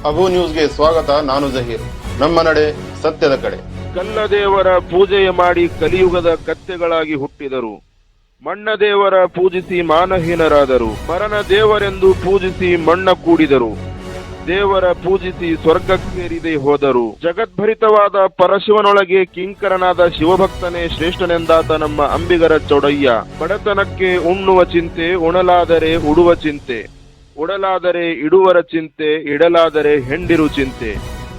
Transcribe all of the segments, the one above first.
ಅಬು ನ್ಯೂಸ್ಗೆ ಸ್ವಾಗತ. ನಾನು ಜಹೀರ್. ನಮ್ಮ ನಡೆ ಸತ್ಯದ ಕಡೆ. ಕಲ್ಲದೇವರ ಪೂಜೆ ಮಾಡಿ ಕಲಿಯುಗದ ಕತ್ತೆಗಳಾಗಿ ಹುಟ್ಟಿದರು. ಮಣ್ಣ ದೇವರ ಪೂಜಿಸಿ ಮಾನಹೀನರಾದರು. ಮರನ ದೇವರೆಂದು ಪೂಜಿಸಿ ಮಣ್ಣ ಕೂಡಿದರು. ದೇವರ ಪೂಜಿಸಿ ಸ್ವರ್ಗಕ್ಕೇರಿದೆ ಹೋದರು. ಜಗದ್ಭರಿತವಾದ ಪರಶಿವನೊಳಗೆ ಕಿಂಕರನಾದ ಶಿವಭಕ್ತನೇ ಶ್ರೇಷ್ಠನೆಂದಾತ ನಮ್ಮ ಅಂಬಿಗರ ಚೌಡಯ್ಯ. ಬಡತನಕ್ಕೆ ಉಣ್ಣುವ ಚಿಂತೆ, ಉಣಲಾದರೆ ಉಡುವ ಚಿಂತೆ, ಉಡಲಾದರೆ ಇಡುವರ ಚಿಂತೆ, ಇಡಲಾದರೆ ಹೆಂಡಿರು ಚಿಂತೆ,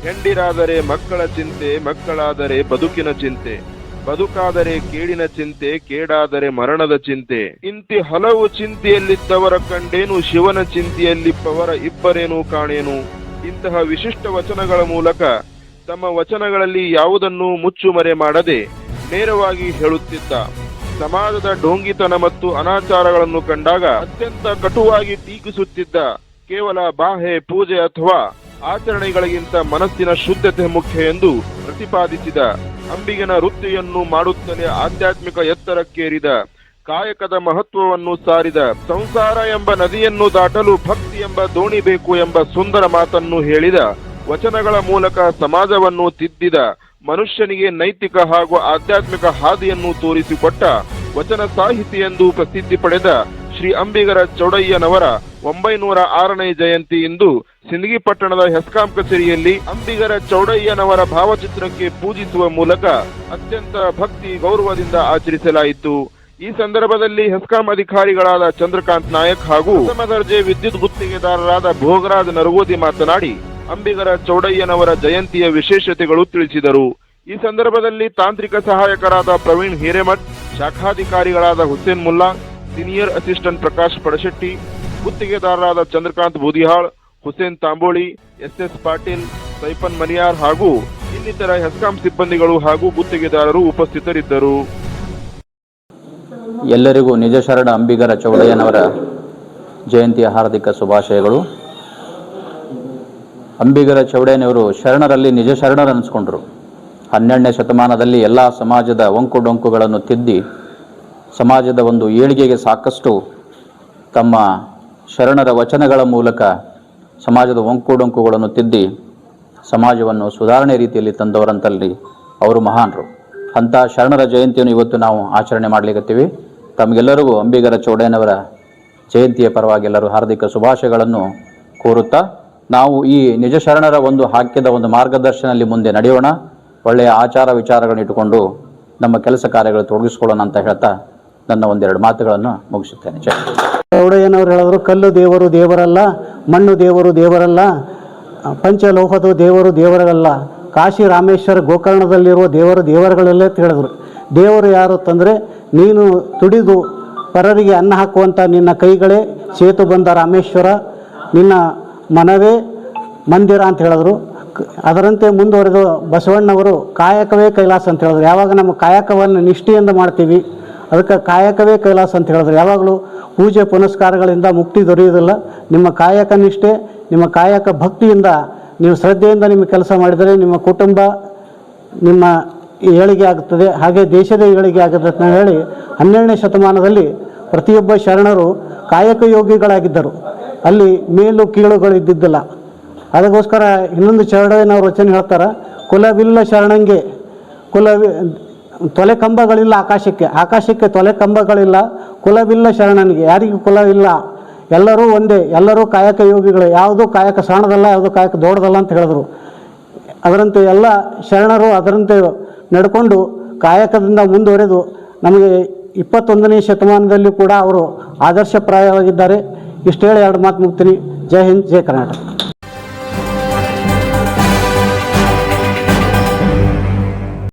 ಹೆಂಡಿರಾದರೆ ಮಕ್ಕಳ ಚಿಂತೆ, ಮಕ್ಕಳಾದರೆ ಬದುಕಿನ ಚಿಂತೆ, ಬದುಕಾದರೆ ಕೇಡಿನ ಚಿಂತೆ, ಕೇಡಾದರೆ ಮರಣದ ಚಿಂತೆ. ಇಂತಿ ಹಲವು ಚಿಂತೆಯಲ್ಲಿದ್ದವರ ಕಂಡೇನು, ಶಿವನ ಚಿಂತೆಯಲ್ಲಿಪ್ಪವರ ಇಬ್ಬರೇನು ಕಾಣೇನು. ಇಂತಹ ವಿಶಿಷ್ಟ ವಚನಗಳ ಮೂಲಕ ತಮ್ಮ ವಚನಗಳಲ್ಲಿ ಯಾವುದನ್ನು ಮುಚ್ಚುಮರೆ ಮಾಡದೆ ನೇರವಾಗಿ ಹೇಳುತ್ತಿದ್ದ. ಸಮಾಜದ ಢೋಂಗಿತನ ಮತ್ತು ಅನಾಚಾರಗಳನ್ನು ಕಂಡಾಗ ಅತ್ಯಂತ ಕಟುವಾಗಿ ಟೀಕಿಸುತ್ತಿದ್ದ. ಕೇವಲ ಬಾಹ್ಯ ಪೂಜೆ ಅಥವಾ ಆಚರಣೆಗಳಿಗಿಂತ ಮನಸ್ಸಿನ ಶುದ್ಧತೆ ಮುಖ್ಯ ಎಂದು ಪ್ರತಿಪಾದಿಸಿದ. ಅಂಬಿಗನ ವೃತ್ತಿಯನ್ನು ಮಾಡುತ್ತಲೇ ಆಧ್ಯಾತ್ಮಿಕ ಎತ್ತರಕ್ಕೇರಿದ. ಕಾಯಕದ ಮಹತ್ವವನ್ನು ಸಾರಿದ. ಸಂಸಾರ ಎಂಬ ನದಿಯನ್ನು ದಾಟಲು ಭಕ್ತಿ ಎಂಬ ದೋಣಿ ಬೇಕು ಎಂಬ ಸುಂದರ ಮಾತನ್ನು ಹೇಳಿದ. ವಚನಗಳ ಮೂಲಕ ಸಮಾಜವನ್ನು ತಿದ್ದಿದ. ಮನುಷ್ಯನಿಗೆ ನೈತಿಕ ಹಾಗೂ ಆಧ್ಯಾತ್ಮಿಕ ಹಾದಿಯನ್ನು ತೋರಿಸಿಕೊಟ್ಟ ವಚನ ಸಾಹಿತಿ ಎಂದು ಪ್ರಸಿದ್ಧಿ ಪಡೆದ ಶ್ರೀ ಅಂಬಿಗರ ಚೌಡಯ್ಯನವರ 906ನೇ ಜಯಂತಿ ಇಂದು ಸಿಂದಗಿ ಪಟ್ಟಣದ ಹೆಸ್ಕಾಂ ಕಚೇರಿಯಲ್ಲಿ ಅಂಬಿಗರ ಚೌಡಯ್ಯನವರ ಭಾವಚಿತ್ರಕ್ಕೆ ಪೂಜಿಸುವ ಮೂಲಕ ಅತ್ಯಂತ ಭಕ್ತಿ ಗೌರವದಿಂದ ಆಚರಿಸಲಾಯಿತು. ಈ ಸಂದರ್ಭದಲ್ಲಿ ಹೆಸ್ಕಾಂ ಅಧಿಕಾರಿಗಳಾದ ಚಂದ್ರಕಾಂತ್ ನಾಯಕ್ ಹಾಗೂ ಪ್ರಥಮ ದರ್ಜೆ ವಿದ್ಯುತ್ ಗುತ್ತಿಗೆದಾರರಾದ ಭೋಗರಾಜ್ ನರಗೋದಿ ಮಾತನಾಡಿ ಅಂಬಿಗರ ಚೌಡಯ್ಯನವರ ಜಯಂತಿಯ ವಿಶೇಷತೆಗಳು ತಿಳಿಸಿದರು. ಈ ಸಂದರ್ಭದಲ್ಲಿ ತಾಂತ್ರಿಕ ಸಹಾಯಕರಾದ ಪ್ರವೀಣ್ ಹಿರೇಮಠ್, ಶಾಖಾಧಿಕಾರಿಗಳಾದ ಹುಸೇನ್ ಮುಲ್ಲಾ, ಸೀನಿಯರ್ ಅಸಿಸ್ಟೆಂಟ್ ಪ್ರಕಾಶ್ ಪಡಶೆಟ್ಟಿ, ಗುತ್ತಿಗೆದಾರರಾದ ಚಂದ್ರಕಾಂತ್ ಬೂದಿಹಾಳ್, ಹುಸೇನ್ ತಾಂಬೋಳಿ, ಎಸ್ ಪಾಟೀಲ್, ಸೈಫನ್ ಮನಿಯಾರ್ ಹಾಗೂ ಇನ್ನಿತರ ಹೆಸ್ಕಾಂ ಸಿಬ್ಬಂದಿಗಳು ಹಾಗೂ ಗುತ್ತಿಗೆದಾರರು ಉಪಸ್ಥಿತರಿದ್ದರು. ಎಲ್ಲರಿಗೂ ನಿಜ ಶರಣ ಅಂಬಿಗರ ಚೌಡಯ್ಯನವರ ಜಯಂತಿಯ ಹಾರ್ದಿಕ ಶುಭಾಶಯಗಳು. ಅಂಬಿಗರ ಚೌಡಯ್ಯನವರು ಶರಣರಲ್ಲಿ ನಿಜ ಶರಣರು ಅನಿಸ್ಕೊಂಡ್ರು. 12ನೇ ಶತಮಾನದಲ್ಲಿ ಎಲ್ಲ ಸಮಾಜದ ಒಂಕು ಡೊಂಕುಗಳನ್ನು ತಿದ್ದಿ ಸಮಾಜದ ಒಂದು ಏಳಿಗೆಗೆ ಸಾಕಷ್ಟು ತಮ್ಮ ಶರಣರ ವಚನಗಳ ಮೂಲಕ ಸಮಾಜದ ಒಂಕು ಡೊಂಕುಗಳನ್ನು ತಿದ್ದಿ ಸಮಾಜವನ್ನು ಸುಧಾರಣೆ ರೀತಿಯಲ್ಲಿ ತಂದವರಂತಲ್ಲಿ ಅವರು ಮಹಾನರು. ಅಂಥ ಶರಣರ ಜಯಂತಿಯನ್ನು ಇವತ್ತು ನಾವು ಆಚರಣೆ ಮಾಡಲಿಕ್ಕತ್ತೀವಿ. ತಮಗೆಲ್ಲರಿಗೂ ಅಂಬಿಗರ ಚೌಡಯ್ಯನವರ ಜಯಂತಿಯ ಪರವಾಗಿ ಎಲ್ಲರೂ ಹಾರ್ದಿಕ ಶುಭಾಶಯಗಳನ್ನು ಕೋರುತ್ತಾ ನಾವು ಈ ನಿಜ ಶರಣರ ಒಂದು ಹಾಕಿದ ಒಂದು ಮಾರ್ಗದರ್ಶನದಲ್ಲಿ ಮುಂದೆ ನಡೆಯೋಣ. ಒಳ್ಳೆಯ ಆಚಾರ ವಿಚಾರಗಳನ್ನು ಇಟ್ಟುಕೊಂಡು ನಮ್ಮ ಕೆಲಸ ಕಾರ್ಯಗಳು ತೊಡಗಿಸ್ಕೊಳ್ಳೋಣ ಅಂತ ಹೇಳ್ತಾ ನನ್ನ ಒಂದೆರಡು ಮಾತುಗಳನ್ನು ಮುಗಿಸುತ್ತೇನೆ. ಚೌಡಯ್ಯನವರು ಹೇಳಿದ್ರು, ಕಲ್ಲು ದೇವರು ದೇವರಲ್ಲ, ಮಣ್ಣು ದೇವರು ದೇವರಲ್ಲ, ಪಂಚಲೋಹದ ದೇವರು ದೇವರಲ್ಲ, ಕಾಶಿ ರಾಮೇಶ್ವರ ಗೋಕರ್ಣದಲ್ಲಿರುವ ದೇವರು ದೇವರುಗಳಲ್ಲೇ ತಿಳಿದ್ರು. ದೇವರು ಯಾರು ಅಂತಂದರೆ ನೀನು ತುಡಿದು ಪರರಿಗೆ ಅನ್ನ ಹಾಕುವಂಥ ನಿನ್ನ ಕೈಗಳೇ ಸೇತು ಬಂದ ರಾಮೇಶ್ವರ, ನಿನ್ನ ಮನವೇ ಮಂದಿರ ಅಂತ ಹೇಳಿದ್ರು. ಅದರಂತೆ ಮುಂದುವರೆದು ಬಸವಣ್ಣವರು ಕಾಯಕವೇ ಕೈಲಾಸ ಅಂತ ಹೇಳಿದ್ರು. ಯಾವಾಗ ನಮ್ಮ ಕಾಯಕವನ್ನು ನಿಷ್ಠೆಯಿಂದ ಮಾಡ್ತೀವಿ ಅದಕ್ಕೆ ಕಾಯಕವೇ ಕೈಲಾಸ ಅಂತ ಹೇಳಿದ್ರು. ಯಾವಾಗಲೂ ಪೂಜೆ ಪುನಸ್ಕಾರಗಳಿಂದ ಮುಕ್ತಿ ದೊರೆಯುವುದಿಲ್ಲ. ನಿಮ್ಮ ಕಾಯಕ ನಿಷ್ಠೆ, ನಿಮ್ಮ ಕಾಯಕ ಭಕ್ತಿಯಿಂದ ನೀವು ಶ್ರದ್ಧೆಯಿಂದ ನಿಮ್ಮ ಕೆಲಸ ಮಾಡಿದರೆ ನಿಮ್ಮ ಕುಟುಂಬ ನಿಮ್ಮ ಏಳಿಗೆ ಆಗುತ್ತದೆ, ಹಾಗೆ ದೇಶದ ಏಳಿಗೆ ಆಗುತ್ತೆ ಅಂತ ಹೇಳಿ 12ನೇ ಶತಮಾನದಲ್ಲಿ ಪ್ರತಿಯೊಬ್ಬ ಶರಣರು ಕಾಯಕ ಯೋಗಿಗಳಾಗಿದ್ದರು. ಅಲ್ಲಿ ಮೇಲು ಕೀಳುಗಳು ಇದ್ದಿದ್ದಿಲ್ಲ. ಅದಕ್ಕೋಸ್ಕರ ಇನ್ನೊಂದು ಚೌಡಯ್ಯನವರು ವಚನ ಹೇಳ್ತಾರೆ, ಕುಲವಿಲ್ಲ ಶರಣಂಗೆ ತೊಲೆ ಕಂಬಗಳಿಲ್ಲ ಆಕಾಶಕ್ಕೆ, ಆಕಾಶಕ್ಕೆ ತೊಲೆ ಕಂಬಗಳಿಲ್ಲ, ಕುಲವಿಲ್ಲ ಶರಣನಿಗೆ, ಯಾರಿಗೂ ಕುಲ ಇಲ್ಲ, ಎಲ್ಲರೂ ಒಂದೇ, ಎಲ್ಲರೂ ಕಾಯಕ ಯೋಗಿಗಳು, ಯಾವುದೂ ಕಾಯಕ ಸಣ್ಣದಲ್ಲ, ಯಾವುದೂ ಕಾಯಕ ದೊಡ್ಡದಲ್ಲ ಅಂತ ಹೇಳಿದ್ರು. ಅದರಂತೆ ಎಲ್ಲ ಶರಣರು ಅದರಂತೆ ನಡ್ಕೊಂಡು ಕಾಯಕದಿಂದ ಮುಂದುವರೆದು ನಮಗೆ 21ನೇ ಶತಮಾನದಲ್ಲಿ ಕೂಡ ಅವರು ಆದರ್ಶಪ್ರಾಯವಾಗಿದ್ದಾರೆ. ಇಷ್ಟು ಹೇಳಿ ಎರಡು ಮಾತು ಮುಗ್ತೀನಿ. ಜೈ ಹಿಂದ್, ಜೈ ಕರ್ನಾಟಕ.